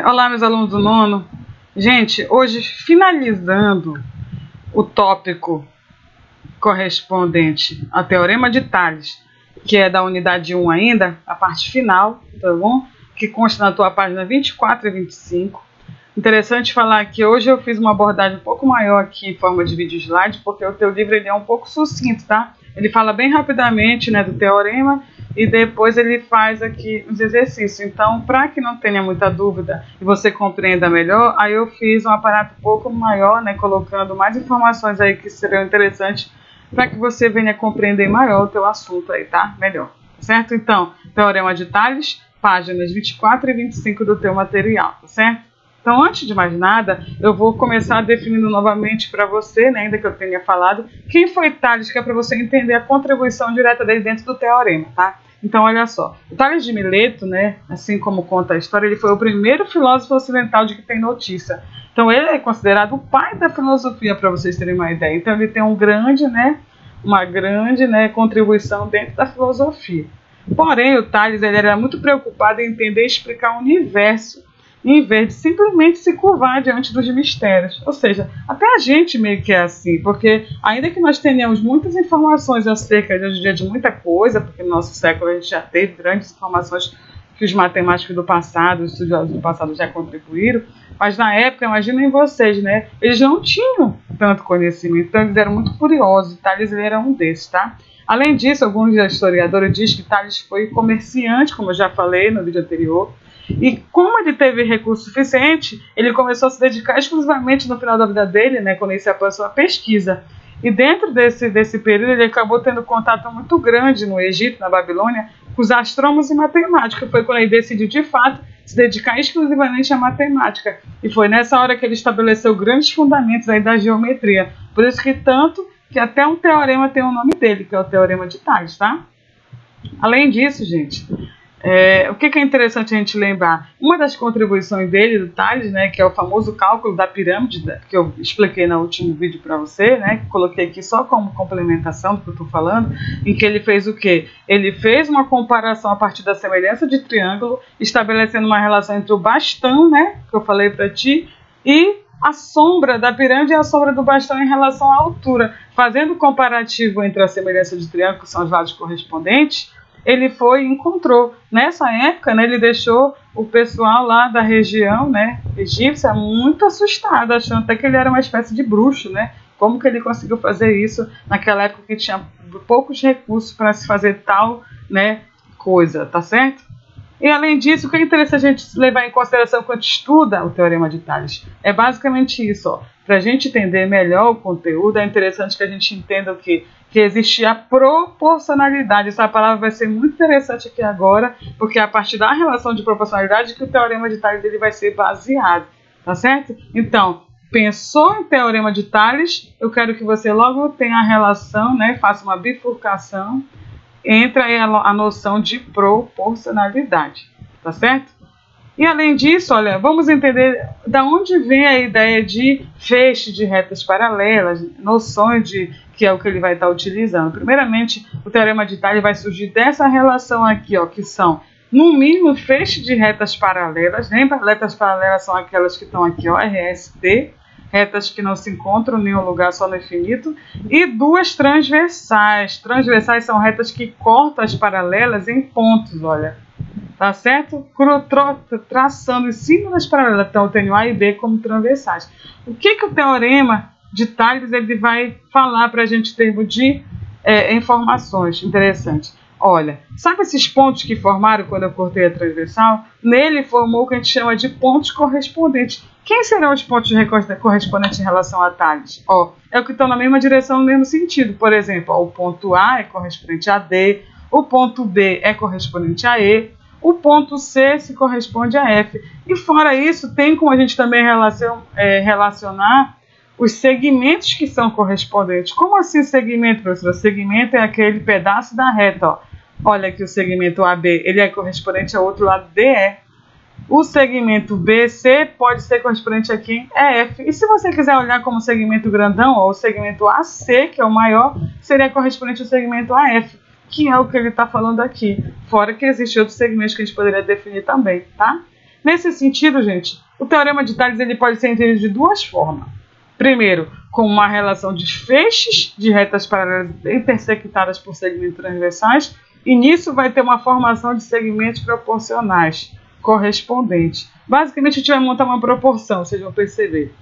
Olá, meus alunos do nono. Gente, hoje finalizando o tópico correspondente ao Teorema de Tales, que é da unidade 1 ainda, a parte final, tá bom? Que consta na tua página 24 e 25. Interessante falar que hoje eu fiz uma abordagem um pouco maior aqui em forma de vídeo slide, porque o teu livro ele é um pouco sucinto, tá? Ele fala bem rapidamente, né, do teorema e depois ele faz aqui os exercícios. Então, para que não tenha muita dúvida e você compreenda melhor, aí eu fiz um aparato um pouco maior, né, colocando mais informações aí que seriam interessantes para que você venha compreender maior o teu assunto aí, tá? Melhor, certo? Então, Teorema de Tales, páginas 24 e 25 do teu material, tá certo? Então, antes de mais nada, eu vou começar definindo novamente para você, né, ainda que eu tenha falado, quem foi Tales, que é para você entender a contribuição direta dele dentro do teorema, tá? Então, olha só, o Tales de Mileto, né, assim como conta a história, ele foi o primeiro filósofo ocidental de que tem notícia. Então, ele é considerado o pai da filosofia, para vocês terem uma ideia. Então, ele tem uma grande contribuição dentro da filosofia. Porém, o Tales ele era muito preocupado em entender e explicar o universo, em vez de simplesmente se curvar diante dos mistérios. Ou seja, até a gente meio que é assim, porque ainda que nós tenhamos muitas informações acerca de hoje em dia de muita coisa, porque no nosso século a gente já teve grandes informações que os matemáticos do passado, os estudiosos do passado já contribuíram, mas na época, imaginem vocês, né? Eles não tinham tanto conhecimento, então eles eram muito curiosos, e Tales ele era um desses, tá? Além disso, alguns historiadores dizem que Tales foi comerciante, como eu já falei no vídeo anterior, e como ele teve recurso suficiente, ele começou a se dedicar exclusivamente no final da vida dele, né, quando ele se aposentou, à pesquisa. E dentro desse período ele acabou tendo contato muito grande no Egito, na Babilônia, com os astrônomos e matemática. Foi quando ele decidiu, de fato, se dedicar exclusivamente à matemática. E foi nessa hora que ele estabeleceu grandes fundamentos aí da geometria. Por isso que até um teorema tem o nome dele, que é o Teorema de Tales, tá? Além disso, gente, o que é interessante a gente lembrar? Uma das contribuições dele, do Tales, né, que é o famoso cálculo da pirâmide, que eu expliquei no último vídeo para você, né, que coloquei aqui só como complementação do que eu estou falando, em que ele fez o quê? Ele fez uma comparação a partir da semelhança de triângulo, estabelecendo uma relação entre o bastão, né, que eu falei para ti, e a sombra da pirâmide e a sombra do bastão em relação à altura. Fazendo o comparativo entre a semelhança de triângulo, que são os lados correspondentes, ele foi e encontrou. Nessa época, né, ele deixou o pessoal lá da região, né, egípcia muito assustado, achando até que ele era uma espécie de bruxo, né? Como que ele conseguiu fazer isso naquela época que tinha poucos recursos para se fazer tal, né, coisa, tá certo? E além disso, o que é interessante a gente levar em consideração quando estuda o Teorema de Tales é basicamente isso, ó. Para a gente entender melhor o conteúdo, é interessante que a gente entenda o quê? Que existe a proporcionalidade. Essa palavra vai ser muito interessante aqui agora, porque é a partir da relação de proporcionalidade que o Teorema de Tales ele vai ser baseado, tá certo? Então, pensou em Teorema de Tales, eu quero que você logo tenha a relação, né, faça uma bifurcação, entra aí a noção de proporcionalidade, tá certo? E além disso, olha, vamos entender da onde vem a ideia de feixe de retas paralelas, noções que é o que ele vai estar utilizando. Primeiramente, o Teorema de Tales vai surgir dessa relação aqui, ó, que são, no mínimo, feixe de retas paralelas. Lembra? Retas paralelas são aquelas que estão aqui, ó, RST, retas que não se encontram em nenhum lugar, só no infinito, e duas transversais. Transversais são retas que cortam as paralelas em pontos, olha. Tá certo? Traçando em cima das paralelas. Então, eu tenho A e B como transversais. O que o Teorema de Tales ele vai falar para a gente em termos de informações interessantes? Olha, sabe esses pontos que formaram quando eu cortei a transversal? Nele formou o que a gente chama de pontos correspondentes. Quem serão os pontos correspondentes em relação a Tales? Ó, é o que estão na mesma direção, no mesmo sentido. Por exemplo, ó, o ponto A é correspondente a D, o ponto B é correspondente a E, o ponto C se corresponde a F. E fora isso, tem como a gente também relacionar os segmentos que são correspondentes. Como assim segmento, professor? Segmento é aquele pedaço da reta, ó. Olha aqui o segmento AB, ele é correspondente ao outro lado DE. O segmento BC pode ser correspondente aqui em EF. E se você quiser olhar como segmento grandão, ó, o segmento AC, que é o maior, seria correspondente ao segmento AF, que é o que ele está falando aqui. Fora que existem outros segmentos que a gente poderia definir também, tá? Nesse sentido, gente, o teorema de Tales ele pode ser entendido de duas formas. Primeiro, como uma relação de feixes de retas paralelas intersectadas por segmentos transversais, e nisso vai ter uma formação de segmentos proporcionais correspondentes. Basicamente, a gente vai montar uma proporção, vocês vão perceber.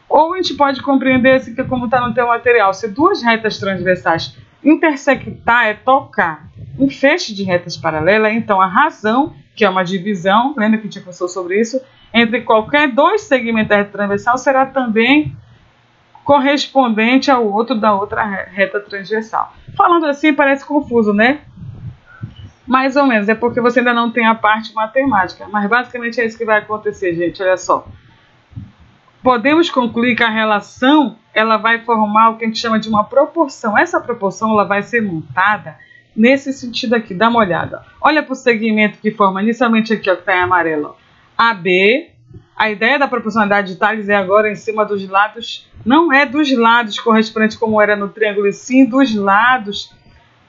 Ou a gente pode compreender assim, que como está no teu material, se duas retas transversais intersectar é tocar um feixe de retas paralelas, então a razão, que é uma divisão, lembra que a gente conversou sobre isso, entre qualquer dois segmentos da reta transversal será também correspondente ao outro da outra reta transversal. Falando assim parece confuso, né? Mais ou menos, é porque você ainda não tem a parte matemática, mas basicamente é isso que vai acontecer, gente, olha só. Podemos concluir que a relação ela vai formar o que a gente chama de uma proporção. Essa proporção ela vai ser montada nesse sentido aqui, dá uma olhada. Olha para o segmento que forma inicialmente aqui, ó, que está em amarelo, AB. A ideia da proporcionalidade de Tales é agora em cima dos lados, não é dos lados correspondentes como era no triângulo, e sim dos lados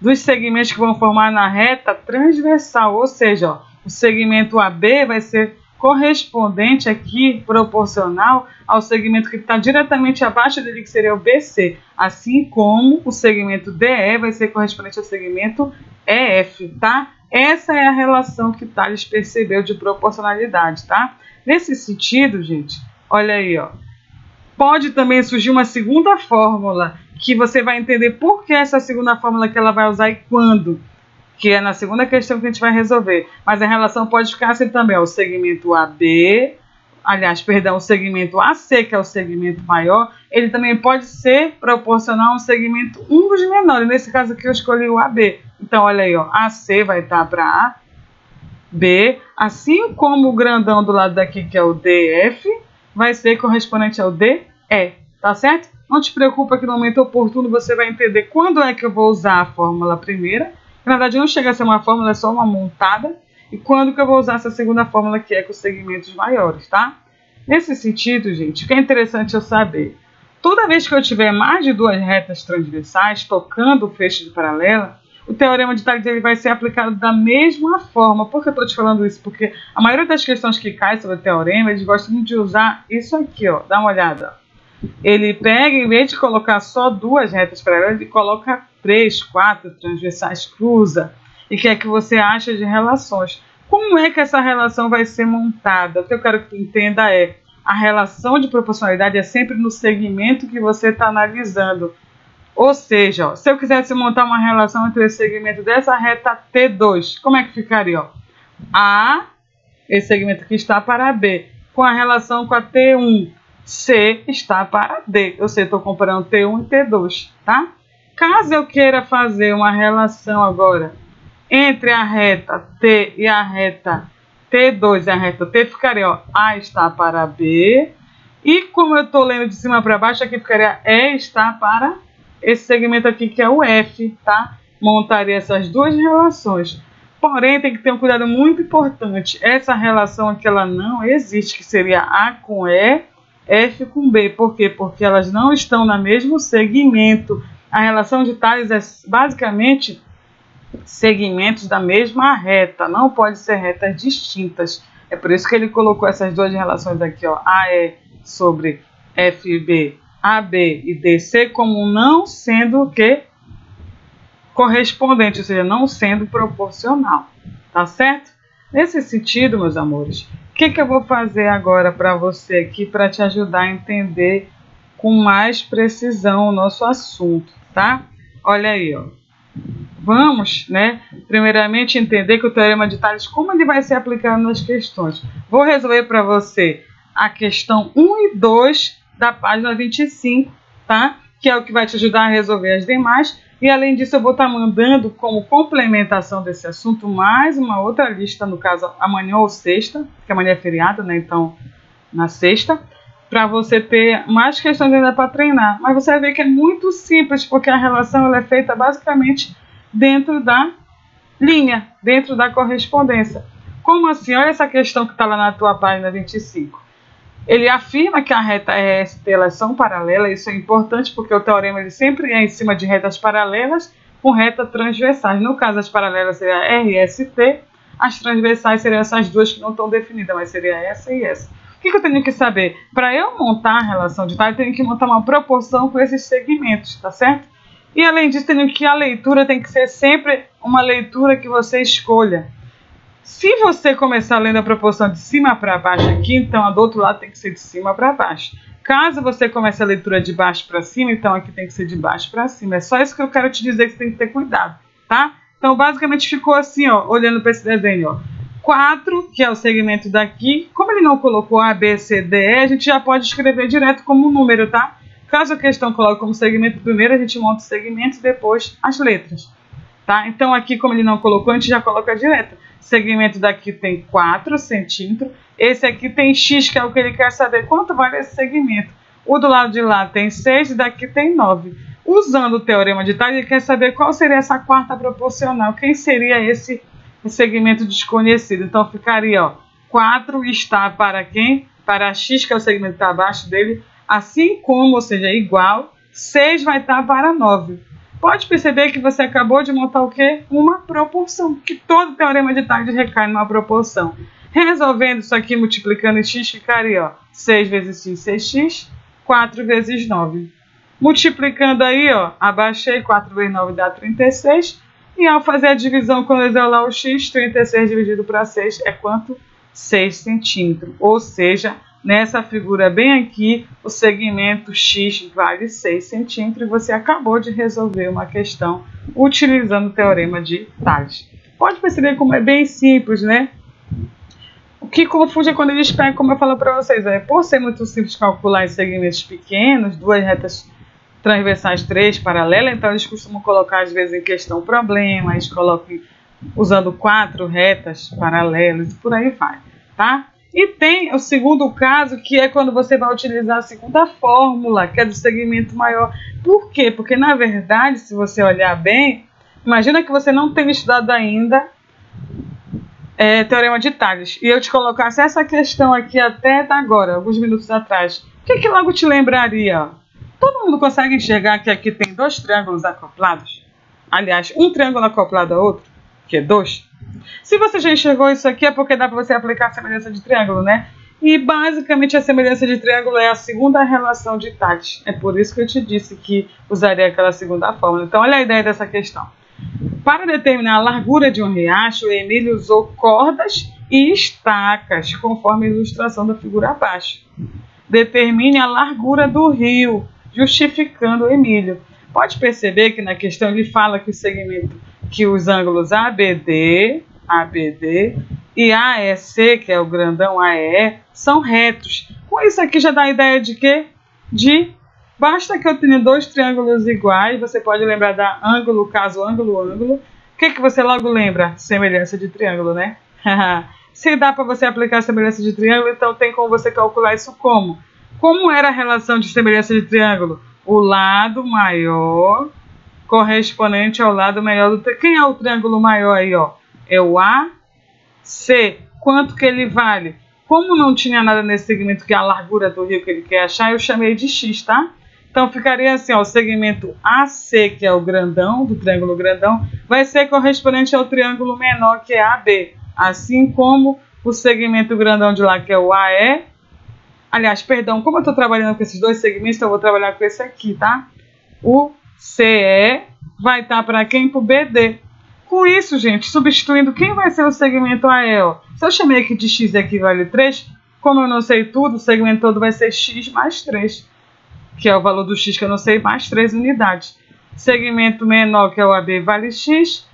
dos segmentos que vão formar na reta transversal, ou seja, ó, o segmento AB vai ser correspondente aqui, proporcional ao segmento que está diretamente abaixo dele, que seria o BC, assim como o segmento DE vai ser correspondente ao segmento EF, tá? Essa é a relação que Tales percebeu de proporcionalidade, tá? Nesse sentido, gente, olha aí, ó, pode também surgir uma segunda fórmula, que você vai entender por que essa segunda fórmula que ela vai usar e quando, que é na segunda questão que a gente vai resolver. Mas a relação pode ficar assim também, ó, o segmento AB, o segmento AC, que é o segmento maior, ele também pode ser proporcional a um segmento um dos menores. Nesse caso aqui eu escolhi o AB. Então, olha aí, ó, AC vai estar para A, B, assim como o grandão do lado daqui, que é o DF, vai ser correspondente ao DE, tá certo? Não te preocupa que no momento oportuno você vai entender quando é que eu vou usar a fórmula primeira. Na verdade, não chega a ser uma fórmula, é só uma montada. E quando que eu vou usar essa segunda fórmula, que é com os segmentos maiores, tá? Nesse sentido, gente, o que é interessante eu saber? Toda vez que eu tiver mais de duas retas transversais tocando o feixe de paralela, o teorema de Tales ele vai ser aplicado da mesma forma. Por que eu estou te falando isso? Porque a maioria das questões que caem sobre o teorema, eles gostam de usar isso aqui, ó. Dá uma olhada. Ele pega, em vez de colocar só duas retas paralelas, ele coloca 3, 4 transversais, cruza. E o que é que você acha de relações? Como é que essa relação vai ser montada? O que eu quero que tu entenda é, a relação de proporcionalidade é sempre no segmento que você está analisando. Ou seja, ó, se eu quisesse montar uma relação entre o segmento dessa reta T2, como é que ficaria? Ó? A, esse segmento aqui está para B, com a relação com a T1. C está para D, ou seja, estou comparando T1 e T2, tá? Caso eu queira fazer uma relação agora entre a reta T e a reta T2 e a reta T, ficaria, ó, A está para B, e como eu estou lendo de cima para baixo, aqui ficaria E está para esse segmento aqui que é o F, tá? Montaria essas duas relações. Porém, tem que ter um cuidado muito importante. Essa relação aqui, ela não existe, que seria A com E, F com B. Por quê? Porque elas não estão no mesmo segmento. A relação de Tales é basicamente segmentos da mesma reta. Não pode ser retas distintas. É por isso que ele colocou essas duas relações aqui, ó, AE sobre FB, AB e DC, como não sendo o quê? Correspondente, ou seja, não sendo proporcional. Tá certo? Nesse sentido, meus amores, o que eu vou fazer agora para você aqui para te ajudar a entender com mais precisão o nosso assunto, tá? Olha aí, ó. Vamos, né, primeiramente entender que o teorema de Tales, como ele vai ser aplicado nas questões. Vou resolver para você a questão 1 e 2 da página 25, tá? Que é o que vai te ajudar a resolver as demais. E além disso, eu vou estar mandando como complementação desse assunto mais uma outra lista, no caso amanhã ou sexta, que amanhã é feriado, né? Então, na sexta, para você ter mais questões ainda para treinar. Mas você vai ver que é muito simples, porque a relação ela é feita basicamente dentro da linha, dentro da correspondência. Como assim? Olha essa questão que está lá na tua página 25. Ele afirma que a reta EST elas são paralelas. Isso é importante porque o teorema ele sempre é em cima de retas paralelas com retas transversais. No caso, as paralelas seria RST, As transversais seriam essas duas que não estão definidas, mas seria essa e essa. O que eu tenho que saber? Para eu montar a relação de talhos, eu tenho que montar uma proporção com esses segmentos, tá certo? E além disso, tenho que a leitura tem que ser sempre uma leitura que você escolha. Se você começar lendo a proporção de cima para baixo aqui, então a do outro lado tem que ser de cima para baixo. Caso você comece a leitura de baixo para cima, então aqui tem que ser de baixo para cima. É só isso que eu quero te dizer, que você tem que ter cuidado, tá? Então basicamente ficou assim, ó, olhando para esse desenho, ó. 4, que é o segmento daqui. Como ele não colocou A, B, C, D, E, a gente já pode escrever direto como número, tá? Caso a questão coloque como segmento primeiro, a gente monta o segmento e depois as letras, tá? Então aqui, como ele não colocou, a gente já coloca direto. Segmento daqui tem 4 centímetros. Esse aqui tem X, que é o que ele quer saber. Quanto vale esse segmento? O do lado de lá tem 6 e daqui tem 9. Usando o teorema de Tales, ele quer saber qual seria essa quarta proporcional. Quem seria esse segmento desconhecido? Então ficaria, ó, 4 está para quem? Para X, que é o segmento que está abaixo dele. Assim como, ou seja, igual, 6 vai estar para 9. Pode perceber que você acabou de montar o quê? Uma proporção, que todo teorema de Tales recai numa proporção. Resolvendo isso aqui, multiplicando em x, ficaria, ó, 6 vezes x, 6x, 4 vezes 9. Multiplicando aí, ó, abaixei, 4 vezes 9 dá 36. E ao fazer a divisão, quando eu isolar o x, 36 dividido para 6 é quanto? 6 centímetros. Ou seja, nessa figura bem aqui, o segmento X vale 6 centímetros e você acabou de resolver uma questão utilizando o teorema de Tales. Pode perceber como é bem simples, né? O que confunde é quando eles pegam, como eu falo para vocês, por ser muito simples calcular em segmentos pequenos, duas retas transversais, 3 paralelas, então eles costumam colocar às vezes em questão problema, eles colocam usando 4 retas paralelas e por aí vai, tá? E tem o segundo caso, que é quando você vai utilizar a segunda fórmula, que é do segmento maior. Por quê? Porque, na verdade, se você olhar bem, imagina que você não tenha estudado ainda teorema de Tales, e eu te colocasse essa questão aqui até agora, alguns minutos atrás. O que logo te lembraria? Todo mundo consegue enxergar que aqui tem dois triângulos acoplados? Aliás, um triângulo acoplado a outro, que é 2. Se você já enxergou isso aqui, é porque dá para você aplicar a semelhança de triângulo, né? E basicamente a semelhança de triângulo é a segunda relação de Tales. É por isso que eu te disse que usaria aquela segunda fórmula. Então olha a ideia dessa questão. Para determinar a largura de um riacho, o Emílio usou cordas e estacas, conforme a ilustração da figura abaixo. Determine a largura do rio, justificando o Emílio. Pode perceber que na questão ele fala que o segmento, que os ângulos ABD e AEC, que é o grandão AEE, são retos. Com isso aqui já dá a ideia de quê? Basta que eu tenha dois triângulos iguais, você pode lembrar da ângulo, caso ângulo. O que você logo lembra? Semelhança de triângulo, né? Se dá para você aplicar a semelhança de triângulo, então tem como você calcular isso como? Como era a relação de semelhança de triângulo? O lado maior correspondente ao lado menor do triângulo. Quem é o triângulo maior aí, ó? É o AC. Quanto que ele vale? Como não tinha nada nesse segmento que é a largura do rio que ele quer achar, eu chamei de X, tá? Então ficaria assim, ó, o segmento AC, que é o grandão, do triângulo grandão, vai ser correspondente ao triângulo menor, que é AB. Assim como o segmento grandão de lá, que é o AE. Aliás, perdão, como eu estou trabalhando com esses dois segmentos, então eu vou trabalhar com esse aqui, tá? O CE vai estar para quem? Para o BD. Com isso, gente, substituindo, quem vai ser o segmento AE? Ó? Se eu chamei aqui de X e aqui vale 3, como eu não sei tudo, o segmento todo vai ser X mais 3, que é o valor do X que eu não sei, mais 3 unidades. Segmento menor, que é o AB, vale X.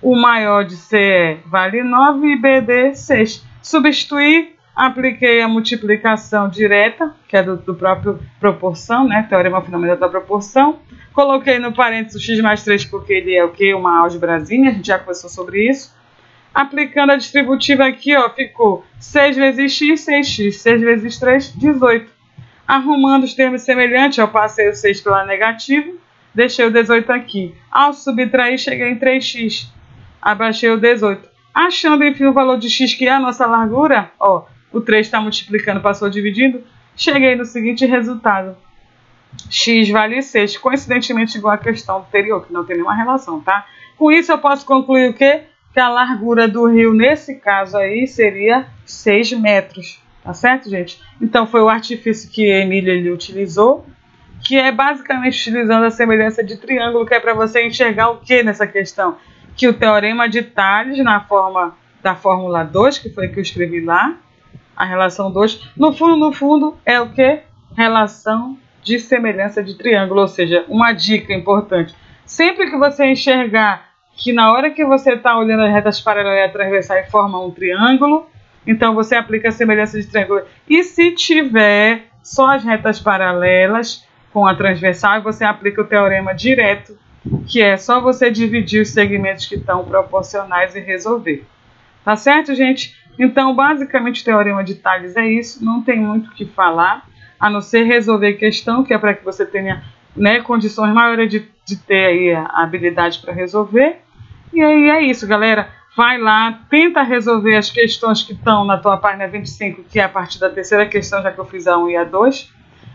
O maior de CE vale 9 e BD 6. Substituir, apliquei a multiplicação direta, que é do próprio proporção, né? Teorema fundamental da proporção. Coloquei no parênteses o x mais 3 porque ele é o quê? Uma álgebrazinha, a gente já conversou sobre isso. Aplicando a distributiva aqui, ó, ficou 6 vezes x, 6x, 6 vezes 3, 18. Arrumando os termos semelhantes, eu passei o 6 pela negativo, deixei o 18 aqui. Ao subtrair, cheguei em 3x, abaixei o 18. Achando, enfim, o valor de x, que é a nossa largura, ó, o 3 está multiplicando, passou dividindo, cheguei no seguinte resultado. X vale 6, coincidentemente igual à questão anterior, que não tem nenhuma relação, tá? Com isso eu posso concluir o quê? que a largura do rio, nesse caso aí, seria 6 metros. Tá certo, gente? Então, foi o artifício que Emílio ele utilizou, que é basicamente utilizando a semelhança de triângulo, que é para você enxergar o que nessa questão? Que o teorema de Tales, na forma da fórmula 2, que foi que eu escrevi lá, a relação 2, no fundo, é o que? Relação de semelhança de triângulo, ou seja, uma dica importante. Sempre que você enxergar que na hora que você está olhando as retas paralelas e a transversal e forma um triângulo, então você aplica a semelhança de triângulo. E se tiver só as retas paralelas com a transversal, você aplica o teorema direto, que é só você dividir os segmentos que estão proporcionais e resolver. Tá certo, gente? Então, basicamente, o teorema de Tales é isso. Não tem muito o que falar, a não ser resolver questão, que é para que você tenha, né, condições maiores de ter aí a habilidade para resolver. E aí é isso, galera. Vai lá, tenta resolver as questões que estão na tua página 25, que é a partir da terceira questão, já que eu fiz a 1 e a 2,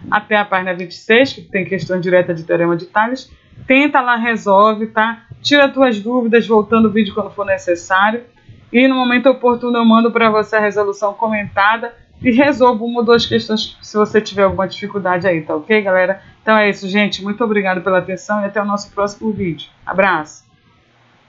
até a página 26, que tem questão direta de teorema de Tales. Tenta lá, resolve, tá? Tira as tuas dúvidas, voltando o vídeo quando for necessário. E no momento oportuno eu mando para você a resolução comentada e resolvo uma ou duas questões se você tiver alguma dificuldade aí, tá ok, galera? Então é isso, gente. Muito obrigado pela atenção e até o nosso próximo vídeo. Abraço!